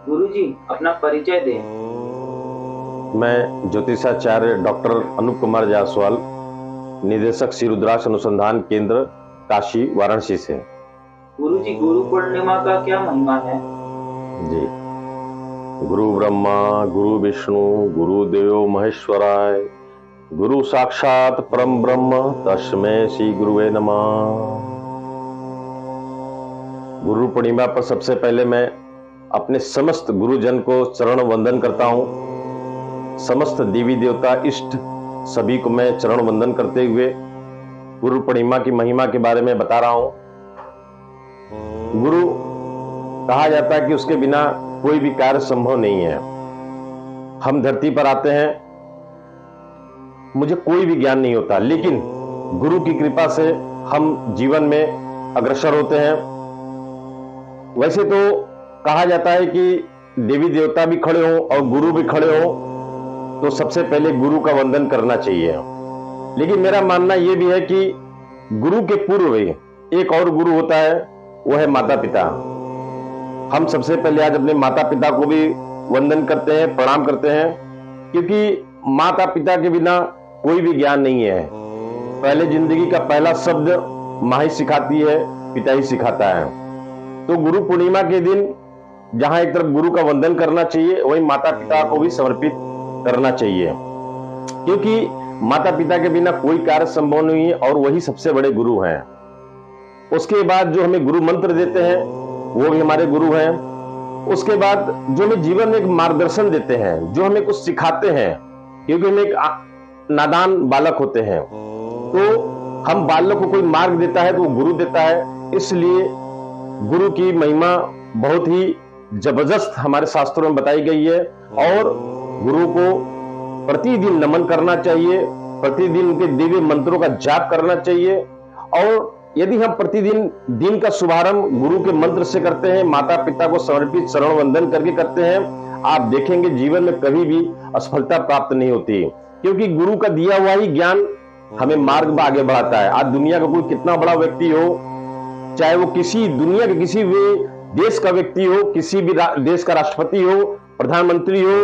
गुरुजी, अपना परिचय दें। मैं ज्योतिषाचार्य डॉक्टर अनूप कुमार जायसवाल, निदेशक श्री रुद्राक्ष अनुसंधान केंद्र, काशी वाराणसी से। गुरुजी, गुरु पूर्णिमा का क्या महिमा है? जी, गुरु ब्रह्मा गुरु विष्णु गुरुदेव महेश्वराय, गुरु साक्षात परम ब्रह्म तस्मै श्री गुरुवे नमः। गुरु पूर्णिमा पर सबसे पहले मैं अपने समस्त गुरुजन को चरण वंदन करता हूं। समस्त देवी देवता इष्ट सभी को मैं चरण वंदन करते हुए गुरु पूर्णिमा की महिमा के बारे में बता रहा हूं। गुरु कहा जाता है कि उसके बिना कोई भी कार्य संभव नहीं है। हम धरती पर आते हैं, मुझे कोई भी ज्ञान नहीं होता, लेकिन गुरु की कृपा से हम जीवन में अग्रसर होते हैं। वैसे तो कहा जाता है कि देवी देवता भी खड़े हों और गुरु भी खड़े हों तो सबसे पहले गुरु का वंदन करना चाहिए, लेकिन मेरा मानना यह भी है कि गुरु के पूर्व एक और गुरु होता है, वो है माता पिता। हम सबसे पहले आज अपने माता पिता को भी वंदन करते हैं, प्रणाम करते हैं, क्योंकि माता पिता के बिना कोई भी ज्ञान नहीं है। पहले जिंदगी का पहला शब्द माँ ही सिखाती है, पिता ही सिखाता है। तो गुरु पूर्णिमा के दिन जहां एक तरफ गुरु का वंदन करना चाहिए, वहीं माता पिता को भी समर्पित करना चाहिए, क्योंकि माता पिता के बिना कोई कार्य संभव नहीं है और वही सबसे बड़े गुरु हैं। उसके बाद जो हमें गुरु मंत्र देते हैं वो भी हमारे गुरु हैं। उसके बाद जो हमें जीवन में एक मार्गदर्शन देते हैं, जो हमें कुछ सिखाते हैं, क्योंकि हम एक नादान बालक होते हैं, तो हम बालक को कोई मार्ग देता है तो वो गुरु देता है। इसलिए गुरु की महिमा बहुत ही जबरदस्त हमारे शास्त्रों में बताई गई है और गुरु को प्रतिदिन नमन करना चाहिए, प्रतिदिन उनके दिव्य मंत्रों का जाप करना चाहिए। और यदि हम प्रतिदिन दिन का शुभारंभ गुरु के मंत्र से करते हैं, माता पिता को समर्पित चरण वंदन करके करते हैं, आप देखेंगे जीवन में कभी भी असफलता प्राप्त नहीं होती, क्योंकि गुरु का दिया हुआ ही ज्ञान हमें मार्ग में आगे बढ़ाता है। आज दुनिया का कोई कितना बड़ा व्यक्ति हो, चाहे वो किसी दुनिया के किसी भी देश का व्यक्ति हो, किसी भी देश का राष्ट्रपति हो, प्रधानमंत्री हो,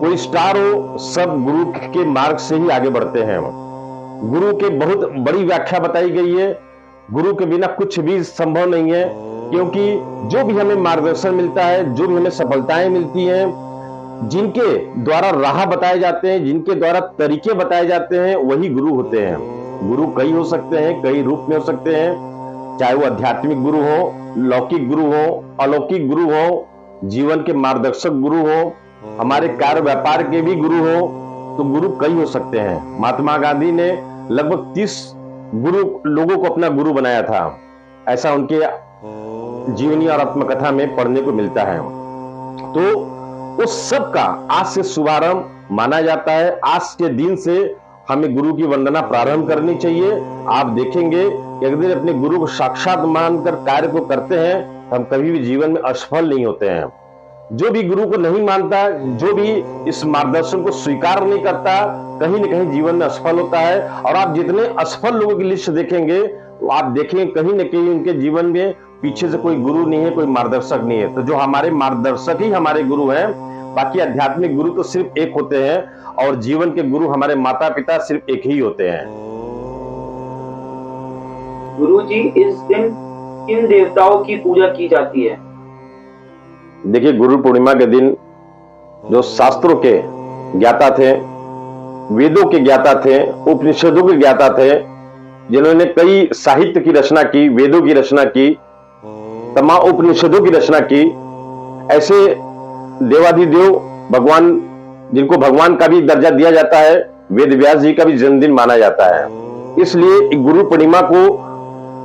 कोई स्टार हो, सब गुरु के मार्ग से ही आगे बढ़ते हैं। गुरु के बहुत बड़ी व्याख्या बताई गई है। गुरु के बिना कुछ भी संभव नहीं है, क्योंकि जो भी हमें मार्गदर्शन मिलता है, जो भी हमें सफलताएं मिलती हैं, जिनके द्वारा राह बताए जाते हैं, जिनके द्वारा तरीके बताए जाते हैं, वही गुरु होते हैं। गुरु कई हो सकते हैं, कई रूप में हो सकते हैं, चाहे वो आध्यात्मिक गुरु हो, लौकिक गुरु हो, अलौकिक गुरु हो, जीवन के मार्गदर्शक गुरु हो, हमारे कार्य व्यापार के भी गुरु हो। तो गुरु कई हो सकते हैं। महात्मा गांधी ने लगभग 30 गुरु लोगों को अपना गुरु बनाया था, ऐसा उनके जीवनी और आत्मकथा में पढ़ने को मिलता है। तो उस सब का आज से शुभारंभ माना जाता है। आज के दिन से हमें गुरु की वंदना प्रारंभ करनी चाहिए। आप देखेंगे कि अगर अपने गुरु को साक्षात मानकर कार्य को करते हैं, हम कभी भी जीवन में असफल नहीं होते हैं। जो भी गुरु को नहीं मानता, जो भी इस मार्गदर्शन को स्वीकार नहीं करता, कहीं न कहीं जीवन में असफल होता है। और आप जितने असफल लोगों की लिस्ट देखेंगे तो आप देखेंगे कहीं न कहीं उनके जीवन में पीछे से कोई गुरु नहीं है, कोई मार्गदर्शक नहीं है। तो जो हमारे मार्गदर्शक ही हमारे गुरु हैं, बाकी आध्यात्मिक गुरु तो सिर्फ एक होते हैं और जीवन के गुरु हमारे माता पिता सिर्फ एक ही होते हैं। गुरुजी, इस दिन किन देवताओं की पूजा की जाती है? देखिए, गुरु पूर्णिमा के दिन जो शास्त्रों के ज्ञाता थे, वेदों के ज्ञाता थे, उपनिषदों के ज्ञाता थे, जिन्होंने कई साहित्य की रचना की, वेदों की रचना की, तमाम उपनिषदों की रचना की, ऐसे देवाधिदेव भगवान, जिनको भगवान का भी दर्जा दिया जाता है, वेद व्यास जी का भी जन्मदिन माना जाता है। इसलिए गुरु पूर्णिमा को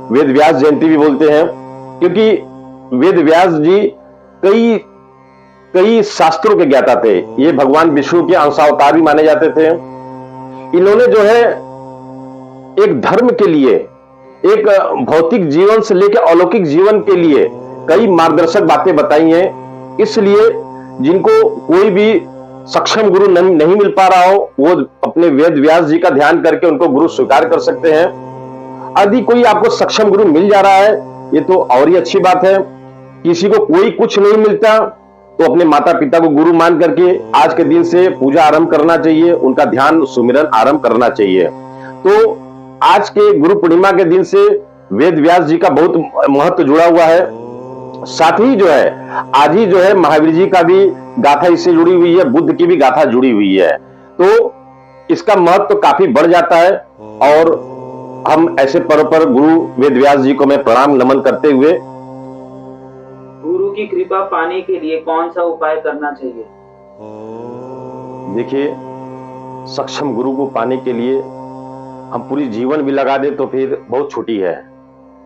वेद व्यास जयंती भी बोलते हैं, क्योंकि वेद व्यास जी कई शास्त्रों के ज्ञाता थे। ये भगवान विष्णु के अंशावतार भी माने जाते थे। इन्होंने जो है एक धर्म के लिए, एक भौतिक जीवन से लेकर अलौकिक जीवन के लिए कई मार्गदर्शक बातें बताई हैं। इसलिए जिनको कोई भी सक्षम गुरु नहीं मिल पा रहा हो, वो अपने वेद व्यास जी का ध्यान करके उनको गुरु स्वीकार कर सकते हैं। यदि कोई आपको सक्षम गुरु मिल जा रहा है, ये तो और ही अच्छी बात है। किसी को कोई कुछ नहीं मिलता तो अपने माता पिता को गुरु मान करके आज के दिन से पूजा आरंभ करना चाहिए, उनका ध्यान सुमिरन आरंभ करना चाहिए। तो आज के गुरु पूर्णिमा के दिन से वेद व्यास जी का बहुत महत्व जुड़ा हुआ है। साथ ही जो है आज ही जो है महावीर जी का भी गाथा इससे जुड़ी हुई है, बुद्ध की भी गाथा जुड़ी हुई है। तो इसका महत्व काफी बढ़ जाता है और हम ऐसे पर्व पर गुरु वेद व्यास जी को मैं प्रणाम नमन करते हुए, गुरु की कृपा पाने के लिए कौन सा उपाय करना चाहिए? देखिए, सक्षम गुरु को पाने के लिए हम पूरी जीवन भी लगा दे तो फिर बहुत छोटी है।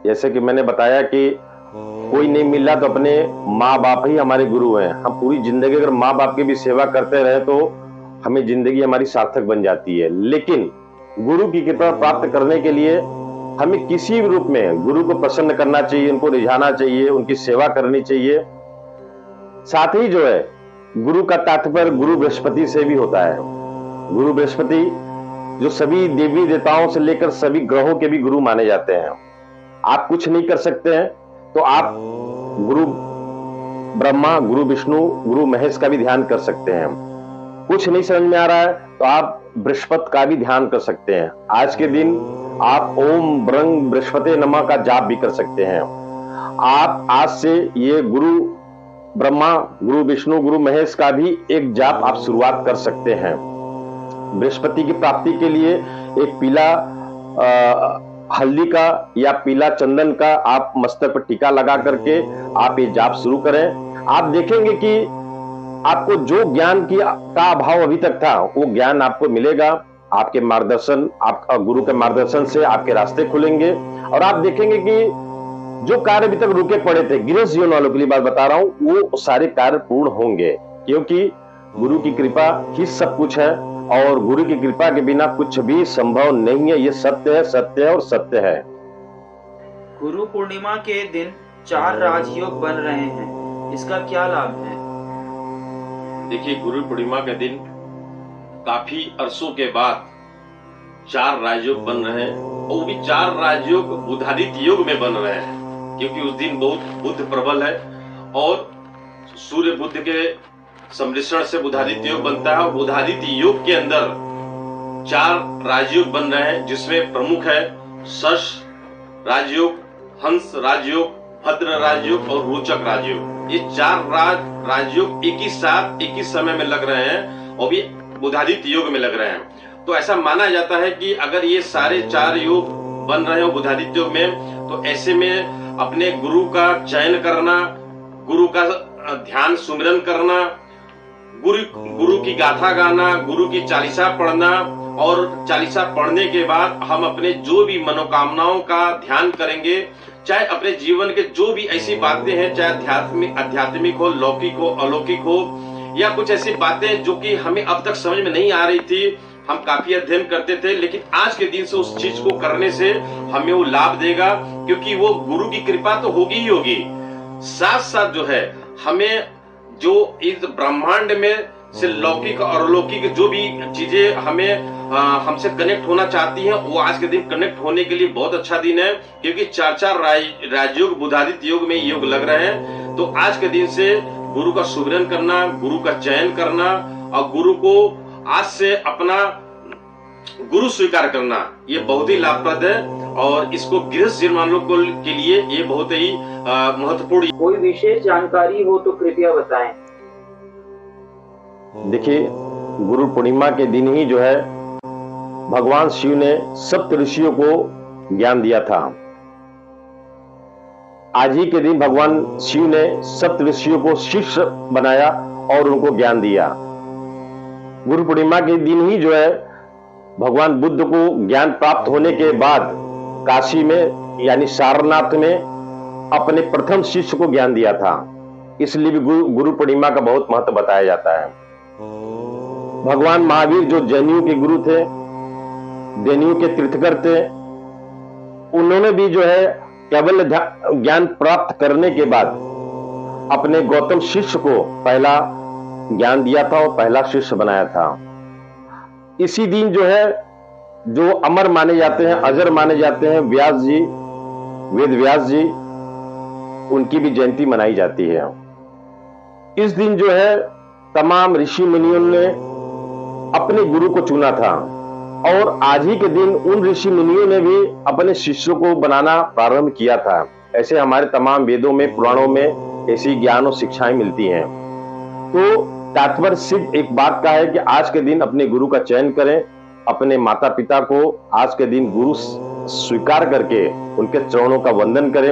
जैसे कि मैंने बताया कि कोई नहीं मिला तो अपने माँ बाप ही हमारे गुरु हैं। हम पूरी जिंदगी अगर माँ बाप की भी सेवा करते रहे तो हमें जिंदगी हमारी सार्थक बन जाती है। लेकिन गुरु की कृपा प्राप्त करने के लिए हमें किसी भी रूप में गुरु को प्रसन्न करना चाहिए, उनको रिझाना चाहिए, उनकी सेवा करनी चाहिए। साथ ही जो है गुरु का तात्पर्य गुरु बृहस्पति से भी होता है। गुरु बृहस्पति जो सभी देवी देवताओं से लेकर सभी ग्रहों के भी गुरु माने जाते हैं। आप कुछ नहीं कर सकते हैं तो आप गुरु ब्रह्मा, गुरु विष्णु, गुरु महेश का भी ध्यान कर सकते हैं। कुछ नहीं समझ में आ रहा है तो आप बृहस्पति का भी ध्यान कर सकते हैं। आज के दिन आप ओम ब्रंग बृहस्पति नमः का जाप भी कर सकते हैं। आप आज से ये गुरु ब्रह्मा, गुरु विष्णु, गुरु महेश का भी एक जाप आप शुरुआत कर सकते हैं। बृहस्पति की प्राप्ति के लिए एक पीला हल्दी का या पीला चंदन का आप मस्तक पर टीका लगा करके आप ये जाप शुरू करें। आप देखेंगे कि आपको जो ज्ञान का अभाव अभी तक था वो ज्ञान आपको मिलेगा। आपके मार्गदर्शन, आपका गुरु के मार्गदर्शन से आपके रास्ते खुलेंगे और आप देखेंगे कि जो कार्य अभी तक रुके पड़े थे, गृहस्थ जीवन वालों के लिए बात बता रहा हूं, वो सारे कार्य पूर्ण होंगे, क्योंकि गुरु की कृपा ही सब कुछ है और गुरु की कृपा के बिना कुछ भी संभव नहीं है। ये सत्य है, सत्य है और सत्य है। गुरु पूर्णिमा के दिन 4 राजयोग बन रहे हैं, इसका क्या लाभ है? देखिए, गुरु पूर्णिमा के दिन काफी अरसों के बाद 4 राजयोग बन रहे हैं और वो भी 4 राजयोग बुधादित्य योग में बन रहे हैं, क्योंकि उस दिन बहुत बुध प्रबल है और सूर्य बुध के सम्मिश्रण से बुधादित्य योग बनता है। और बुधादित्य योग के अंदर 4 राजयोग बन रहे हैं, जिसमें प्रमुख है शश राजयोग, हंस राजयोग, भद्र राजयोग और रोचक राजयोग। ये 4 राजयोग एक ही साथ एक ही समय में लग रहे हैं और भी बुधादित्य योग में लग रहे हैं। तो ऐसा माना जाता है कि अगर ये सारे 4 योग बन रहे हो बुधादित्य योग में, तो ऐसे में अपने गुरु का चयन करना, गुरु का ध्यान सुमिरन करना, गुरु की गाथा गाना, गुरु की चालीसा पढ़ना और चालीसा पढ़ने के बाद हम अपने जो भी मनोकामनाओं का ध्यान करेंगे, चाहे अपने जीवन के जो भी ऐसी बातें हैं, चाहे आध्यात्मिक हो, लौकिक हो, अलौकिक हो, या कुछ ऐसी बातें जो कि हमें अब तक समझ में नहीं आ रही थी, हम काफी अध्ययन करते थे, लेकिन आज के दिन से उस चीज को करने से हमें वो लाभ देगा, क्योंकि वो गुरु की कृपा तो होगी ही होगी। साथ साथ जो है हमें जो इस ब्रह्मांड में से लौकिक और अलौकिक जो भी चीजें हमें हमसे कनेक्ट होना चाहती हैं, वो आज के दिन कनेक्ट होने के लिए बहुत अच्छा दिन है, क्योंकि 4 राजयोग बुधादित्य योग में योग लग रहे हैं। तो आज के दिन से गुरु का सुमिरन करना, गुरु का चयन करना और गुरु को आज से अपना गुरु स्वीकार करना, ये बहुत ही लाभप्रद है और इसको गृहस्थ जीवन वालों के लिए ये बहुत ही महत्वपूर्ण। कोई विशेष जानकारी हो तो कृपया बताएं। देखिए, गुरु पूर्णिमा के दिन ही जो है भगवान शिव ने सप्त ऋषियों को ज्ञान दिया था। आज ही के दिन भगवान शिव ने सप्त ऋषियों को शिष्य बनाया और उनको ज्ञान दिया। गुरु पूर्णिमा के दिन ही जो है भगवान बुद्ध को ज्ञान प्राप्त होने के बाद काशी में यानी सारनाथ में अपने प्रथम शिष्य को ज्ञान दिया था। इसलिए भी गुरु पूर्णिमा का बहुत महत्व बताया जाता है। भगवान महावीर जो जैनियों के गुरु थे, जैनियों के तीर्थकर थे, उन्होंने भी जो है केवल ज्ञान प्राप्त करने के बाद अपने गौतम शिष्य को पहला ज्ञान दिया था और पहला शिष्य बनाया था। इसी दिन जो है जो अमर माने जाते हैं, अजर माने जाते हैं, व्यास जी, वेद व्यास जी, उनकी भी जयंती मनाई जाती है। इस दिन जो है तमाम ऋषि मुनियों ने अपने गुरु को चुना था और आज ही के दिन उन ऋषि मुनियों ने भी अपने शिष्यों को बनाना प्रारंभ किया था। ऐसे हमारे तमाम वेदों में, पुराणों में ऐसी ज्ञान और शिक्षाएं मिलती हैं। तो तात्पर्य सिर्फ एक बात का है कि आज के दिन अपने गुरु का चयन करें, अपने माता पिता को आज के दिन गुरु स्वीकार करके उनके चरणों का वंदन करें।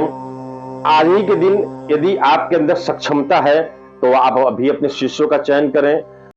आज ही के दिन यदि आपके अंदर सक्षमता है तो आप अभी अपने शिष्यों का चयन करें।